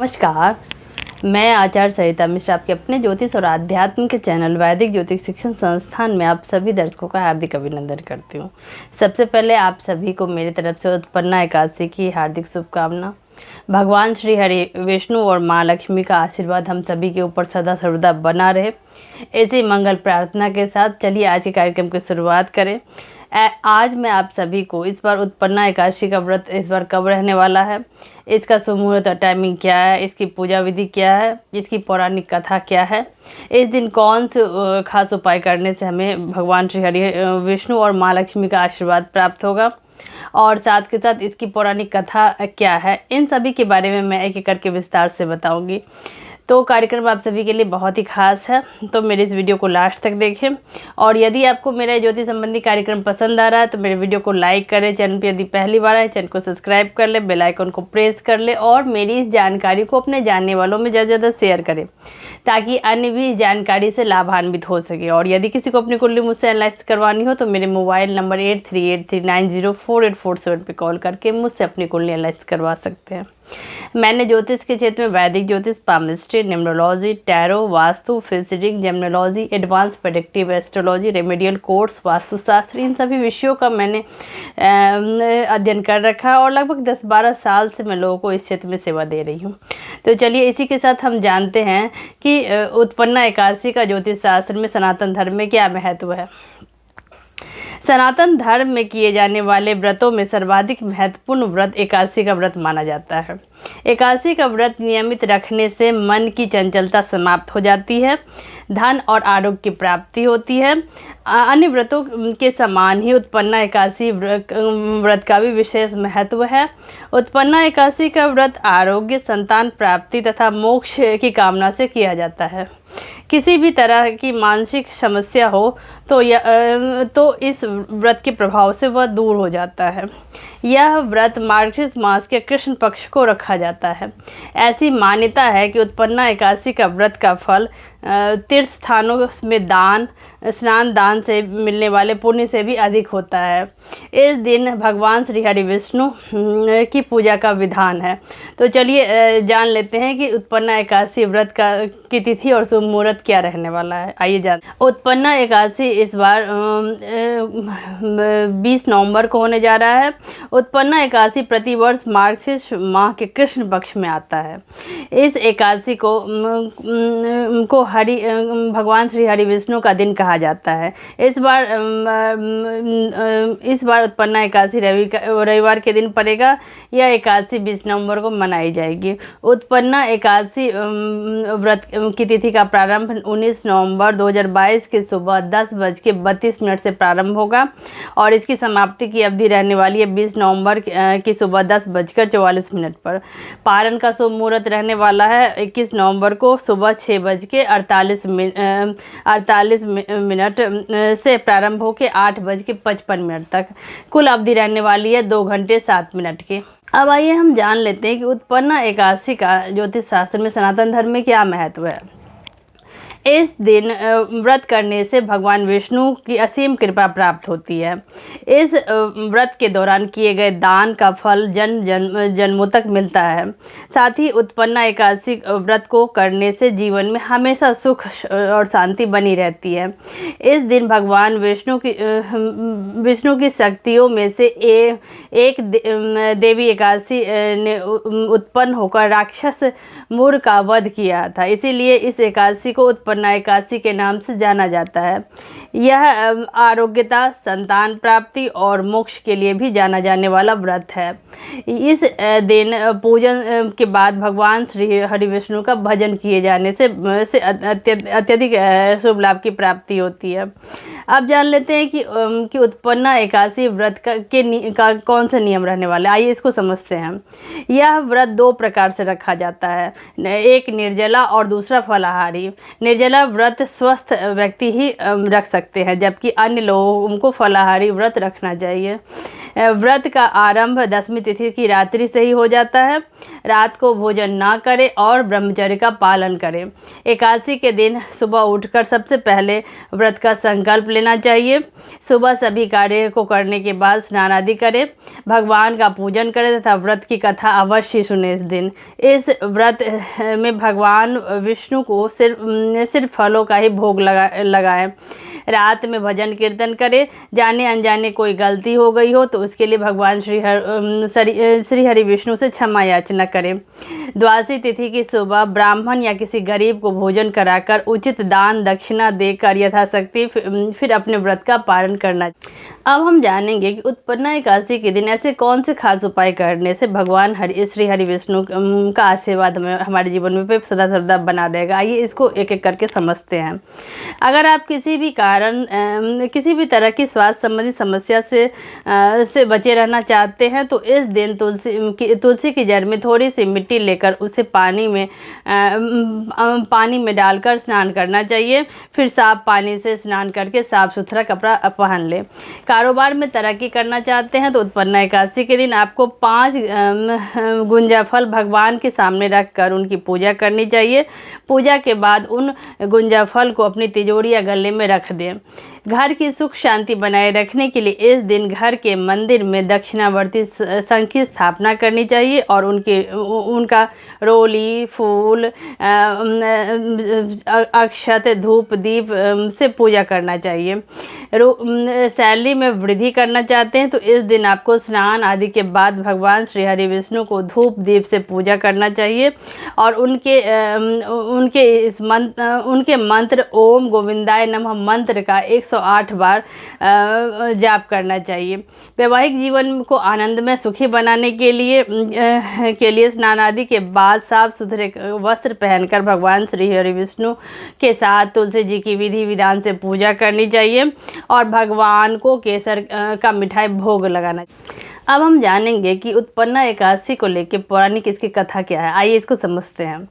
नमस्कार, मैं आचार्य सरिता मिश्रा आपके अपने ज्योतिष और आध्यात्म के चैनल वैदिक ज्योतिष शिक्षण संस्थान में आप सभी दर्शकों का हार्दिक अभिनंदन करती हूँ। सबसे पहले आप सभी को मेरी तरफ से उत्पन्ना एकादशी की हार्दिक शुभकामना। भगवान श्री हरि विष्णु और माँ लक्ष्मी का आशीर्वाद हम सभी के ऊपर सदा सर्वदा बना रहे। ऐसी मंगल प्रार्थना के साथ चलिए आज के कार्यक्रम की शुरुआत करें। आज मैं आप सभी को इस बार उत्पन्ना एकादशी का व्रत इस बार कब रहने वाला है, इसका शुभ मुहूर्त और टाइमिंग क्या है, इसकी पूजा विधि क्या है, इसकी पौराणिक कथा क्या है, इस दिन कौन से खास उपाय करने से हमें भगवान श्री हरि विष्णु और माँ लक्ष्मी का आशीर्वाद प्राप्त होगा, और साथ के साथ इसकी पौराणिक कथा क्या है, इन सभी के बारे में मैं एक एक करके विस्तार से बताऊंगी। तो कार्यक्रम आप सभी के लिए बहुत ही खास है, तो मेरे इस वीडियो को लास्ट तक देखें। और यदि आपको मेरा ज्योतिष संबंधी कार्यक्रम पसंद आ रहा है तो मेरे वीडियो को लाइक करें। चैनल पर यदि पहली बार आए चैनल को सब्सक्राइब कर ले, बेल आइकन को प्रेस कर ले और मेरी इस जानकारी को अपने जानने वालों में ज़्यादा से ज़्यादा शेयर करें ताकि अन्य भी इस जानकारी से लाभान्वित हो सके। और यदि किसी को अपनी कुंडली मुझसे एनालाइज करवानी हो तो मेरे मोबाइल नंबर 8383904847 पर कॉल करके मुझसे अपनी कुंडली एनालाइज करवा सकते हैं। मैंने ज्योतिष के क्षेत्र में वैदिक ज्योतिष, पामिस्ट्री, न्यूमरोलॉजी, टैरो, वास्तु, physics, gemology, advance predictive astrology, remedial course, वास्तुशास्त्र, इन सभी विषयों का मैंने अध्ययन कर रखा है और लगभग 10-12 साल से मैं लोगों को इस क्षेत्र में सेवा दे रही हूँ। तो चलिए इसी के साथ हम जानते हैं कि उत्पन्ना एकादशी का ज्योतिष शास्त्र में सनातन धर्म में क्या महत्व है। सनातन धर्म में किए जाने वाले व्रतों में सर्वाधिक महत्वपूर्ण व्रत एकादशी का व्रत माना जाता है। एकादशी का व्रत नियमित रखने से मन की चंचलता समाप्त हो जाती है, धन और आरोग्य की प्राप्ति होती है। अन्य व्रतों के समान ही उत्पन्ना एकादशी व्रत का भी विशेष महत्व है। उत्पन्ना एकादशी का व्रत आरोग्य, संतान प्राप्ति तथा मोक्ष की कामना से किया जाता है। किसी भी तरह की मानसिक समस्या हो तो इस व्रत के प्रभाव से वह दूर हो जाता है। यह व्रत मार्गशीर्ष मास के कृष्ण पक्ष को रखा जाता है। ऐसी मान्यता है कि उत्पन्ना एकादशी का व्रत का फल तीर्थ स्थानों में दान, स्नान दान से मिलने वाले पुण्य से भी अधिक होता है। इस दिन भगवान श्री हरि विष्णु की पूजा का विधान है। तो चलिए जान लेते हैं कि उत्पन्ना एकादशी व्रत की तिथि और शुभ मुहूर्त क्या रहने वाला है। आइए जान। उत्पन्ना एकादशी इस बार 20 नवंबर को होने जा रहा है। उत्पन्ना एकादशी प्रतिवर्ष मार्गशीर्ष माह के कृष्ण पक्ष में आता है। इस एकादशी को भगवान श्री हरि विष्णु का दिन कहा जाता है। इस बार उत्पन्ना एकादशी रविवार के दिन पड़ेगा। यह एकादशी 20 नवंबर को मनाई जाएगी। उत्पन्ना एकादशी व्रत की तिथि का प्रारंभ 19 नवंबर 2022 की सुबह 10:32 से प्रारंभ होगा और इसकी समाप्ति की अवधि रहने वाली है 20 नवंबर की सुबह 10:44 पर। पारण का शुभ मुहूर्त रहने वाला है 21 नवंबर को सुबह 6:48 से प्रारंभ होकर 8:55 तक। कुल अवधि रहने वाली है 2 घंटे 7 मिनट की। अब आइए हम जान लेते हैं कि उत्पन्ना एकादशी का ज्योतिष शास्त्र में सनातन धर्म में क्या महत्व है। इस दिन व्रत करने से भगवान विष्णु की असीम कृपा प्राप्त होती है। इस व्रत के दौरान किए गए दान का फल जन्मों तक मिलता है। साथ ही उत्पन्ना एकादशी व्रत को करने से जीवन में हमेशा सुख और शांति बनी रहती है। इस दिन भगवान विष्णु की शक्तियों में से एक देवी एकादशी ने उत्पन्न होकर राक्षस मूर का वध किया था। इसीलिए इस एकादशी को उत्पन्ना एकादशी के नाम से जाना जाता है। यह आरोग्यता, संतान प्राप्ति और मोक्ष के लिए भी जाना जाने वाला व्रत है। इस दिन पूजन के बाद भगवान श्री हरि विष्णु का भजन किए जाने से अत्यधिक शुभ लाभ की प्राप्ति होती है। अब जान लेते हैं कि उत्पन्ना एकादशी व्रत का कौन से नियम रहने वाले। आइए इसको समझते हैं। यह व्रत 2 प्रकार से रखा जाता है, एक निर्जला और दूसरा फलाहारी। निर्जला व्रत स्वस्थ व्यक्ति ही रख सकते हैं, जबकि अन्य लोगों को फलाहारी व्रत रखना चाहिए। व्रत का आरंभ दशमी तिथि की रात्रि से ही हो जाता है। रात को भोजन ना करें और ब्रह्मचर्य का पालन करें। एकादशी के दिन सुबह उठकर सबसे पहले व्रत का संकल्प लेना चाहिए। सुबह सभी कार्य को करने के बाद स्नान आदि करें, भगवान का पूजन करें तथा व्रत की कथा अवश्य सुने। इस दिन इस व्रत में भगवान विष्णु को सिर्फ फलों का ही भोग लगाएं। रात में भजन कीर्तन करें। जाने अनजाने कोई गलती हो गई हो तो उसके लिए भगवान श्री हरि विष्णु से क्षमा याचना करें। द्वादशी तिथि की सुबह ब्राह्मण या किसी गरीब को भोजन कराकर उचित दान दक्षिणा देकर यथाशक्ति फिर अपने व्रत का पालन करना। अब हम जानेंगे कि उत्पन्ना एकादशी के दिन ऐसे कौन से खास उपाय करने से भगवान श्री हरि विष्णु का आशीर्वाद हमारे जीवन में सदा सर्वदा बना रहेगा। आइए इसको एक एक करके समझते हैं। अगर आप किसी भी कारण किसी भी तरह की स्वास्थ्य संबंधी समस्या से बचे रहना चाहते हैं तो इस दिन तुलसी की जड़ में थोड़ी सी मिट्टी लेकर उसे पानी में डालकर स्नान करना चाहिए। फिर साफ पानी से स्नान करके साफ सुथरा कपड़ा पहन लें। कारोबार में तरक्की करना चाहते हैं तो उत्पन्ना एकादशी के दिन आपको 5 गुंजा फल भगवान के सामने रखकर उनकी पूजा करनी चाहिए। पूजा के बाद उन गुंजा फल को अपनी तिजोरी या गले में रख दें। घर की सुख शांति बनाए रखने के लिए इस दिन घर के मंदिर में दक्षिणावर्ती शंख की स्थापना करनी चाहिए और उनका रोली फूल अक्षत धूप दीप से पूजा करना चाहिए। सैलरी में वृद्धि करना चाहते हैं तो इस दिन आपको स्नान आदि के बाद भगवान श्री हरि विष्णु को धूप दीप से पूजा करना चाहिए और उनके मंत्र ओम गोविंदाय नमः मंत्र का 108 बार जाप करना चाहिए। वैवाहिक जीवन को आनंदमय सुखी बनाने के लिए स्नान आदि के बाद साफ सुथरे वस्त्र पहनकर भगवान श्री हरि विष्णु के साथ तुलसी जी की विधि विधान से पूजा करनी चाहिए और भगवान को केसर का मिठाई भोग लगाना चाहिए। अब हम जानेंगे कि उत्पन्ना एकादशी को लेकर पौराणिक इसकी कथा क्या है। आइए इसको समझते हैं।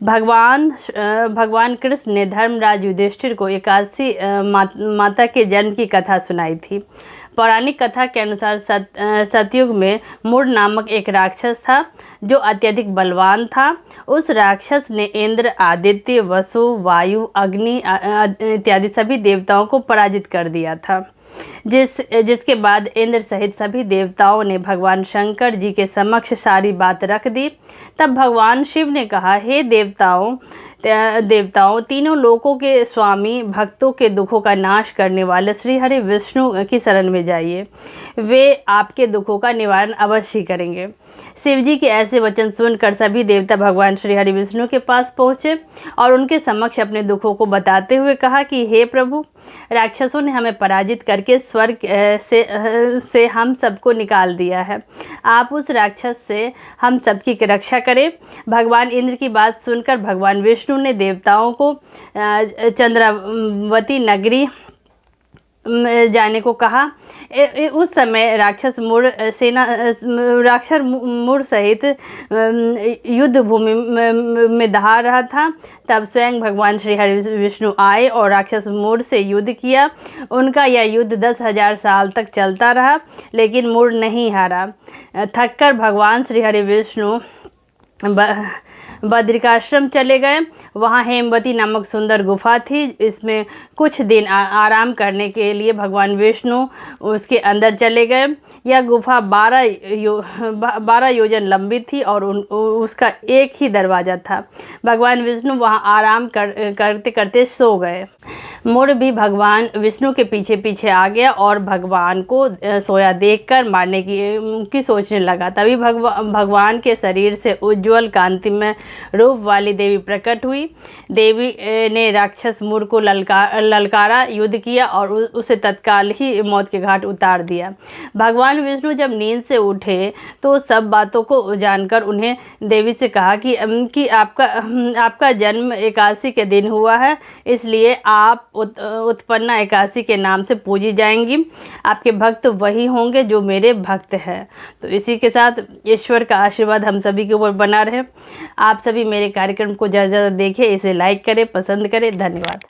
भगवान कृष्ण ने धर्मराज युधिष्ठिर को एकादशी माता के जन्म की कथा सुनाई थी। पौराणिक कथा के अनुसार सतयुग में मूढ़ नामक एक राक्षस था जो अत्यधिक बलवान था। उस राक्षस ने इंद्र आदित्य वसु वायु अग्नि इत्यादि सभी देवताओं को पराजित कर दिया था। जिसके बाद इंद्र सहित सभी देवताओं ने भगवान शंकर जी के समक्ष सारी बात रख दी। तब भगवान शिव ने कहा, हे देवताओं तीनों लोकों के स्वामी भक्तों के दुखों का नाश करने वाले श्री हरि विष्णु की शरण में जाइए, वे आपके दुखों का निवारण अवश्य करेंगे। शिव जी के ऐसे वचन सुनकर सभी देवता भगवान श्री हरि विष्णु के पास पहुँचे और उनके समक्ष अपने दुखों को बताते हुए कहा कि हे प्रभु, राक्षसों ने हमें पराजित करके स्वर्ग से हम सबको निकाल दिया है। आप उस राक्षस से हम सबकी रक्षा करें। भगवान इंद्र की बात सुनकर भगवान विष्णु ने देवताओं को चंद्रावती नगरी जाने को कहा। उस समय राक्षस मूढ़ सहित युद्ध भूमि में दहा रहा था। तब स्वयं भगवान श्री हरि विष्णु आए और राक्षस मूढ़ से युद्ध किया। उनका यह युद्ध 10,000 साल तक चलता रहा, लेकिन मूढ़ नहीं हारा। थककर भगवान श्री हरि विष्णु बद्रिकाश्रम चले गए। वहाँ हेमवती नामक सुंदर गुफा थी। इसमें कुछ दिन आराम करने के लिए भगवान विष्णु उसके अंदर चले गए। यह गुफा 12 योजन लंबी थी और उसका एक ही दरवाज़ा था। भगवान विष्णु वहाँ आराम करते करते सो गए। मूढ़ भी भगवान विष्णु के पीछे पीछे आ गया और भगवान को सोया देखकर मारने की सोचने लगा। तभी भगवान के शरीर से उज्ज्वल कांतिमय रूप वाली देवी प्रकट हुई। देवी ने राक्षस मूढ़ को ललकारा, युद्ध किया और उसे तत्काल ही मौत के घाट उतार दिया। भगवान विष्णु जब नींद से उठे तो सब बातों को जानकर उन्हें देवी से कहा कि आपका जन्म एकादशी के दिन हुआ है, इसलिए आप उत्पन्ना एकादशी के नाम से पूजी जाएंगी। आपके भक्त वही होंगे जो मेरे भक्त हैं। तो इसी के साथ ईश्वर का आशीर्वाद हम सभी के ऊपर बना रहे। आप सभी मेरे कार्यक्रम को ज़्यादा से ज़्यादा देखें, इसे लाइक करें, पसंद करें। धन्यवाद।